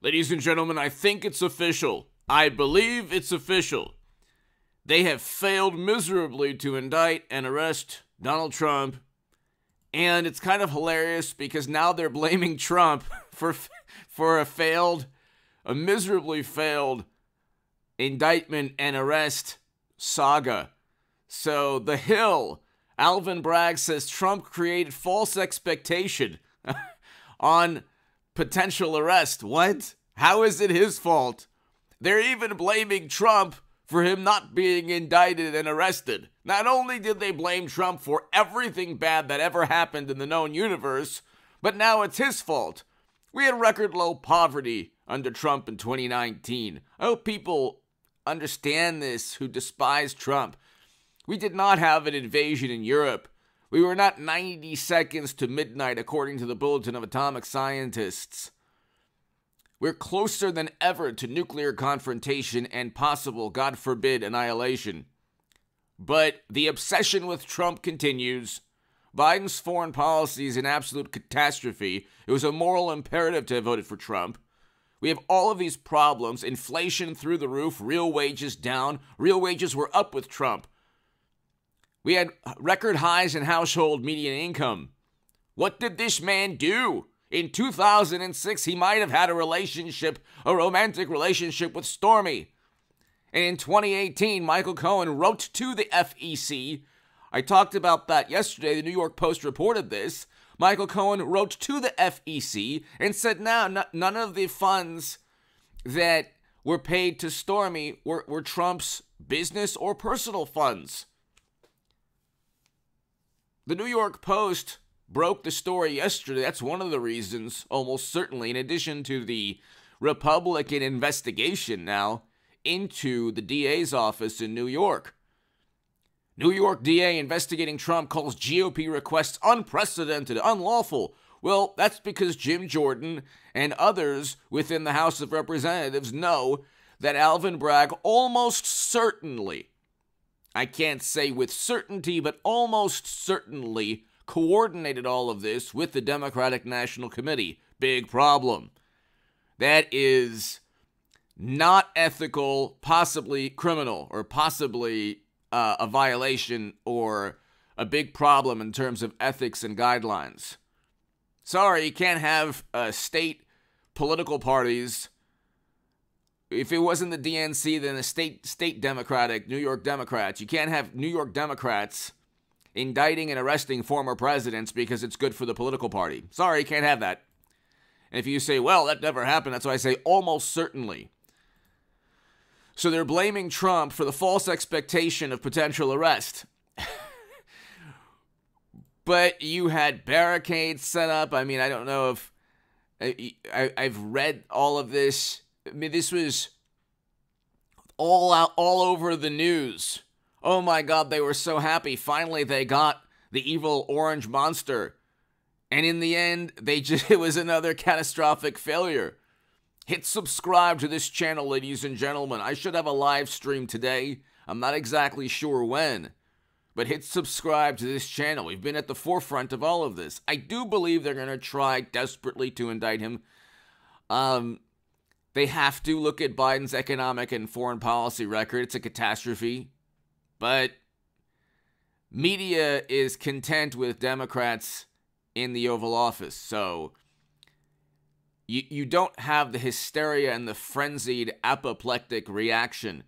Ladies and gentlemen, I think it's official. I believe it's official. They have failed miserably to indict and arrest Donald Trump. And it's kind of hilarious because now they're blaming Trump for a miserably failed indictment and arrest saga. So The Hill, Alvin Bragg says Trump created false expectation on potential arrest. What? How is it his fault? They're even blaming Trump for him not being indicted and arrested. Not only did they blame Trump for everything bad that ever happened in the known universe, but now it's his fault. We had record low poverty under Trump in 2019. I hope people understand this who despise Trump. We did not have an invasion in Europe. We were not 90 seconds to midnight according to the Bulletin of Atomic Scientists. We're closer than ever to nuclear confrontation and possible, God forbid, annihilation. But the obsession with Trump continues. Biden's foreign policy is an absolute catastrophe. It was a moral imperative to have voted for Trump. We have all of these problems, inflation through the roof, real wages down. Real wages were up with Trump. We had record highs in household median income. What did this man do? In 2006, he might have had a romantic relationship with Stormy. And in 2018, Michael Cohen wrote to the FEC. I talked about that yesterday. The New York Post reported this. Michael Cohen wrote to the FEC and said, no, none of the funds that were paid to Stormy were Trump's business or personal funds. The New York Post broke the story yesterday. That's one of the reasons, almost certainly, in addition to the Republican investigation now into the DA's office in New York. New York DA investigating Trump calls GOP requests unprecedented, unlawful. Well, that's because Jim Jordan and others within the House of Representatives know that Alvin Bragg almost certainly, I can't say with certainty, but almost certainly coordinated all of this with the Democratic National Committee. Big problem. That is not ethical, possibly criminal, or possibly a violation or a big problem in terms of ethics and guidelines. Sorry, you can't have state political parties. If it wasn't the DNC, then the state Democratic, New York Democrats. You can't have New York Democrats indicting and arresting former presidents because it's good for the political party. Sorry, you can't have that. And if you say, well, that never happened, that's why I say almost certainly. So they're blaming Trump for the false expectation of potential arrest. But you had barricades set up. I mean, I don't know if I've read all of this. I mean, this was all over the news. Oh my God, they were so happy. Finally, they got the evil orange monster. And in the end, it was another catastrophic failure. Hit subscribe to this channel, ladies and gentlemen. I should have a live stream today. I'm not exactly sure when. But hit subscribe to this channel. We've been at the forefront of all of this. I do believe they're going to try desperately to indict him. They have to look at Biden's economic and foreign policy record. It's a catastrophe. But media is content with Democrats in the Oval Office. So you don't have the hysteria and the frenzied apoplectic reaction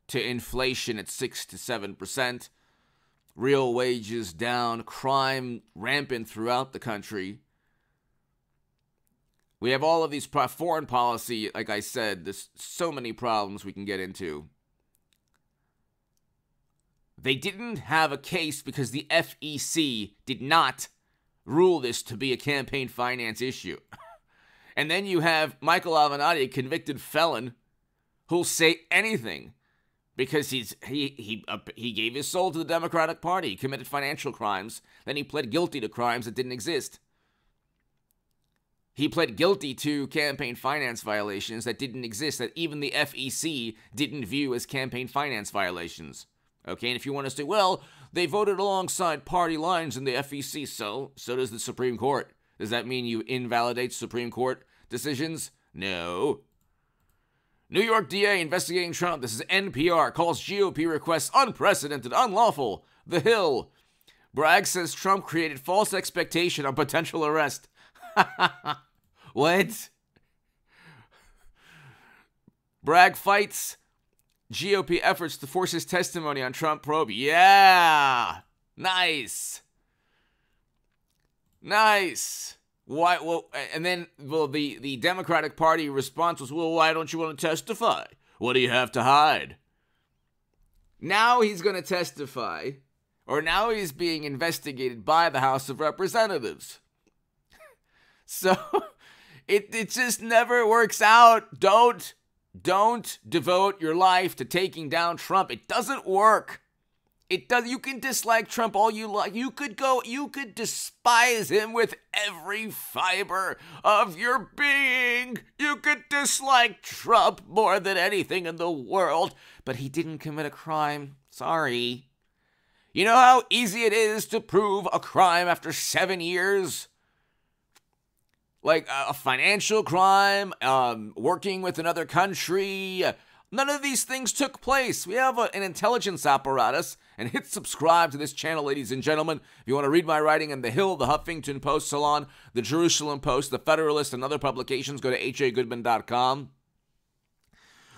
to inflation at 6 to 7%, real wages down, crime rampant throughout the country. We have all of these foreign policy, like I said, there's so many problems we can get into. They didn't have a case because the FEC did not rule this to be a campaign finance issue. And then you have Michael Avenatti, a convicted felon, who'll say anything because he gave his soul to the Democratic Party. He committed financial crimes. Then he pled guilty to crimes that didn't exist. He pled guilty to campaign finance violations that didn't exist, that even the FEC didn't view as campaign finance violations. Okay, and if you want to say, well, they voted alongside party lines in the FEC, so does the Supreme Court. Does that mean you invalidate Supreme Court decisions? No. New York DA investigating Trump. This is NPR. Calls GOP requests unprecedented, unlawful. The Hill. Bragg says Trump created false expectation on potential arrest. What? Bragg fights GOP efforts to force his testimony on Trump probe. Yeah. Nice. Nice. Why? Well, and then the Democratic Party response was, well, why don't you want to testify? What do you have to hide? Now he's going to testify, or now he's being investigated by the House of Representatives. So it just never works out. Don't devote your life to taking down Trump. It doesn't work. It does. You can dislike Trump all you like. You could despise him with every fiber of your being. You could dislike Trump more than anything in the world, but he didn't commit a crime. Sorry. You know how easy it is to prove a crime after 7 years? Like a financial crime, working with another country. None of these things took place. We have an intelligence apparatus. And hit subscribe to this channel, ladies and gentlemen. If you want to read my writing in The Hill, The Huffington Post, Salon, The Jerusalem Post, The Federalist, and other publications, go to hagoodman.com.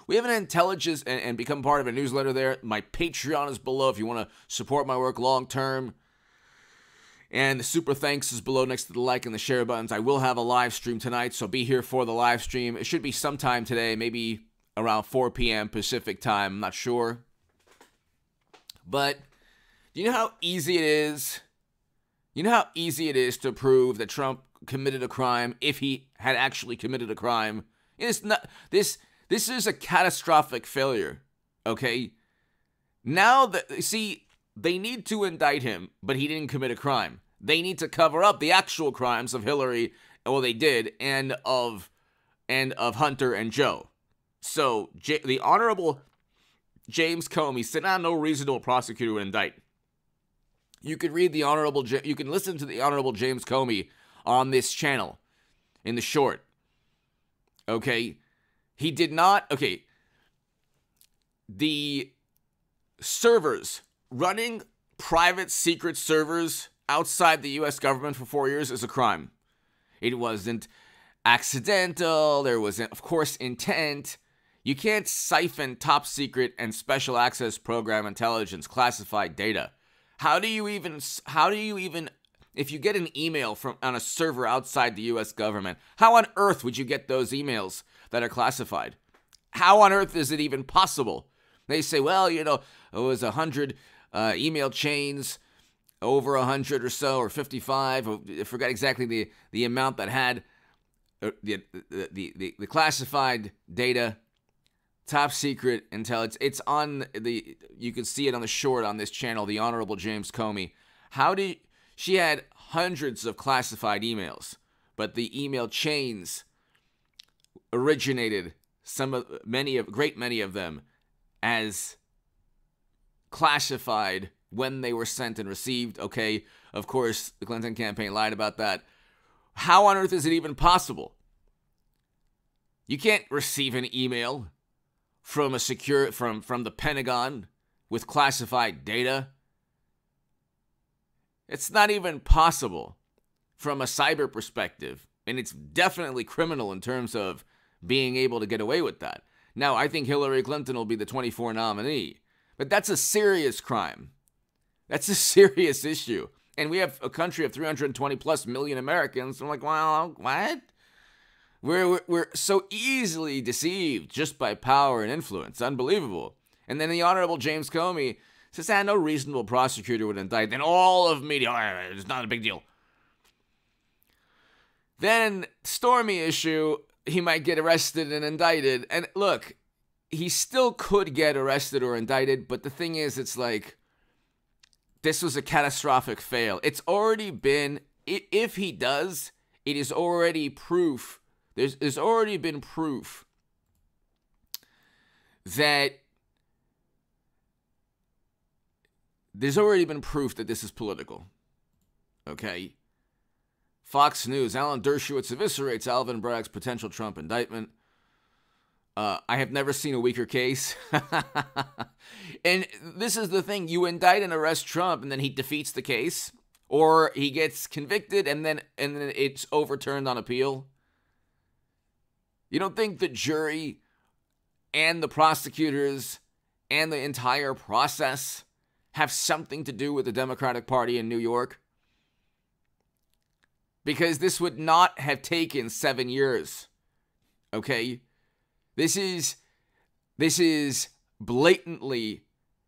We have an intelligence and become part of a newsletter there. My Patreon is below if you want to support my work long term. And the super thanks is below next to the like and the share buttons. I will have a live stream tonight, so be here for the live stream. It should be sometime today, maybe around 4 p.m. Pacific time. I'm not sure. But do you know how easy it is? You know how easy it is to prove that Trump committed a crime if he had actually committed a crime? It's not this is a catastrophic failure. Okay? Now that see, they need to indict him, but he didn't commit a crime. They need to cover up the actual crimes of Hillary, well they did, and of Hunter and Joe. So the Honorable James Comey said, no reasonable prosecutor would indict. You can read you can listen to the Honorable James Comey on this channel in the short. Okay? He did not, okay. The servers, running private secret servers outside the U.S. government for 4 years is a crime. It wasn't accidental. There was, of course, intent. You can't siphon top secret and special access program intelligence classified data. How do you even, if you get an email from on a server outside the U.S. government, how on earth would you get those emails that are classified? How on earth is it even possible? They say, well, you know, it was 100 email chains, over 100 or so, or 55. I forgot exactly the amount that had the classified data. Top secret intelligence. It's on you can see it on the short on this channel, the Honorable James Comey. She had hundreds of classified emails, but the email chains originated many of them as classified when they were sent and received. Okay, of course, the Clinton campaign lied about that. How on earth is it even possible? You can't receive an email from from the Pentagon with classified data. It's not even possible from a cyber perspective, and it's definitely criminal in terms of being able to get away with that. Now, I think Hillary Clinton will be the 24 nominee, but that's a serious crime. That's a serious issue. And we have a country of 320 plus million Americans. I'm like, well, what? We're so easily deceived just by power and influence. Unbelievable. And then the Honorable James Comey says, no reasonable prosecutor would indict. Then all of media, it's not a big deal. Then Stormy issue, he might get arrested and indicted. And look, he still could get arrested or indicted. But the thing is, it's like, this was a catastrophic fail. It's already been, if he does, it is already proof. There's already been proof that this is political. Okay? Fox News, Alan Dershowitz eviscerates Alvin Bragg's potential Trump indictment. I have never seen a weaker case. And this is the thing. You indict and arrest Trump, and then he defeats the case. Or he gets convicted, and then it's overturned on appeal. You don't think the jury and the prosecutors and the entire process have something to do with the Democratic Party in New York? Because this would not have taken 7 years. Okay? This is blatantly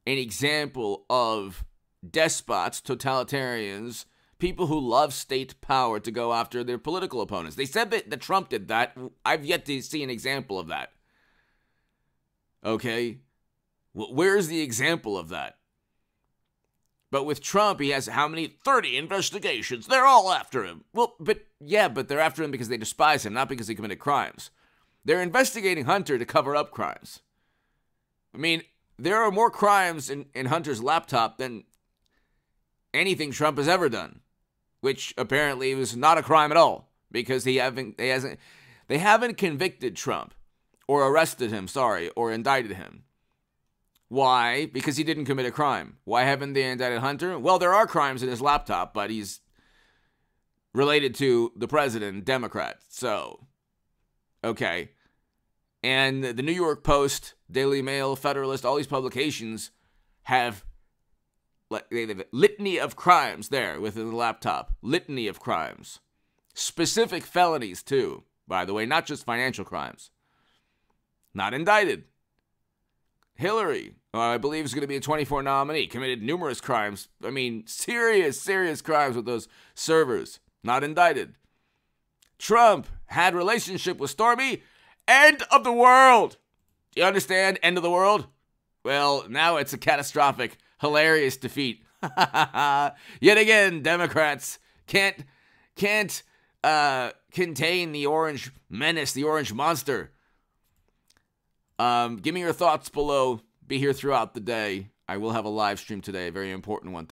an example of despots, totalitarians, people who love state power to go after their political opponents. They said that Trump did that. I've yet to see an example of that. Okay? Well, where's the example of that? But with Trump, he has how many? 30 investigations. They're all after him. Well, but they're after him because they despise him, not because he committed crimes. They're investigating Hunter to cover up crimes. I mean, there are more crimes in Hunter's laptop than anything Trump has ever done, which apparently was not a crime at all because they haven't convicted Trump or arrested him, or indicted him. Why? Because he didn't commit a crime. Why haven't they indicted Hunter? Well, there are crimes in his laptop, but he's related to the president, Democrat. So, okay. And the New York Post, Daily Mail, Federalist, all these publications have a litany of crimes there within the laptop. Litany of crimes. Specific felonies, too, by the way, not just financial crimes. Not indicted. Hillary, I believe, is going to be a 24 nominee, committed numerous crimes. I mean, serious crimes with those servers. Not indicted. Trump had relationship with Stormy. End of the world. Do you understand? End of the world? Well, now it's a catastrophic, hilarious defeat. Yet again, Democrats can't contain the orange menace, the orange monster. Give me your thoughts below. Be here throughout the day. I will have a live stream today, a very important one.